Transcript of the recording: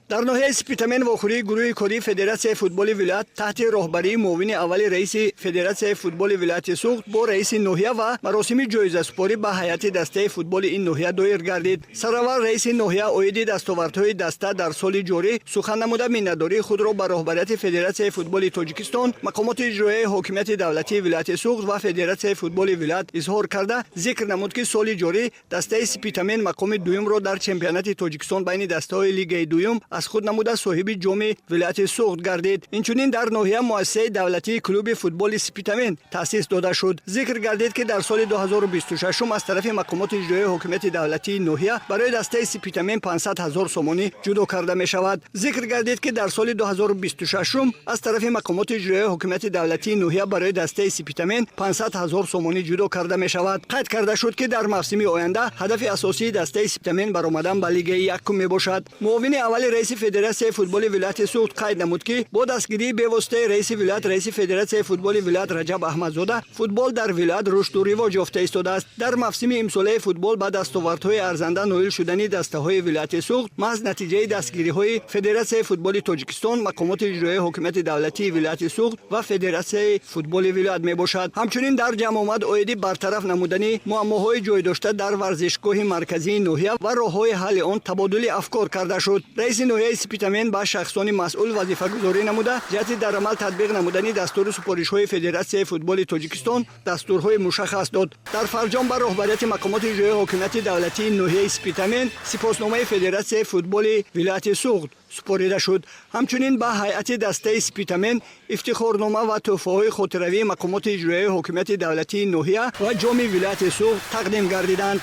در ناحیه سپیتامن واخوری گروه کاری فدراسیون فوتبال ولایت تحت راهبری معاون اول رئیس فدراسیون فوتبال ولایت سوخت با رئیس ناحیه و مراسم جایزه سپاری به هیئت دسته فوتبال این ناحیه دایر گردید. سرآور رئیس ناحیه اوید دستاوردهای دسته در سال جاری سخن نموده مینداری خود را به راهبریت فدراسیون فوتبال تاجیکستان، مقامات اجرایی حاکمیت دولتی ولایت سوخت و فدراسیون فوتبال ولایت اظهار کرده ذکر نمود که سال جاری دسته سپیتامن مقام دوم را در چمپیونات تاجیکستان بین دسته‌های لیگ دوم از خود نموده صاحب جام ولایت سوخت گردید. اینچنین در ناحیه مؤسسه دولتی کلوب فوتبال سپیتامن تأسیس داده شد. ذکر گردید که در سال 2026 از طرف مقامات اجرایی حکومت دولتی ناحیه برای دسته سپیتامن 500,000 سومانی جدا کرده می شود. ذکر گردید که در سال 2026 از طرف مقامات اجرایی حکومت دولتی ناحیه برای دسته سپیتامن 500,000 سومانی جدا کرده می شود. قید کرده شد که در موسم آینده هدف اساسی دسته سپیتامن برآمدن به لیگ یکم می باشد. معاون اول رئیس فدراسیون فوتبال ولایت سوخت قید نمود که با دستگیری به واسطه رئیس ولایت رئیس فدراسیون فوتبال ولایت رجب احمدزاده فوتبال در ولایت رشد و رواج یافته ایستاده است. در موسم امساله فوتبال با دستاوردهای ارزنده نایل شدنی دسته‌های ولایت سوخت محض نتیجه دستگیری‌های فدراسیون فوتبال تاجیکستان، مقامات اجرایی حکومت دولتی ولایت سوخت و فدراسیون فوتبال ولایت میباشد. همچنین در جمع آمد اویدی برطرف نمودنی معماهای جای داشته در ورزشگاه مرکزی ناحیه و راههای حل آن تبادل افکار کرده شد. رئیس ناحیه سپیتامن با شخصان مسئول وظیفه گذاری نموده جهت در عمل تطبیق نمودنی دستور سپارش‌های فدراسیون فوتبال تاجیکستان دستورهای مشخص داد. در فرجام بر راهبریت مقامات اجرایی حکومت دولتی ناحیه سپیتامن سپاسنامه فدراسیون فوتبال ولایت سوخت سپاریده شد. همچنین به هیئت دسته سپیتامن افتخارنامه و تحفه‌های خاطروی مقامات اجرایی حکومت دولتی ناحیه و جام ولایت سوخت تقدیم گردیدند.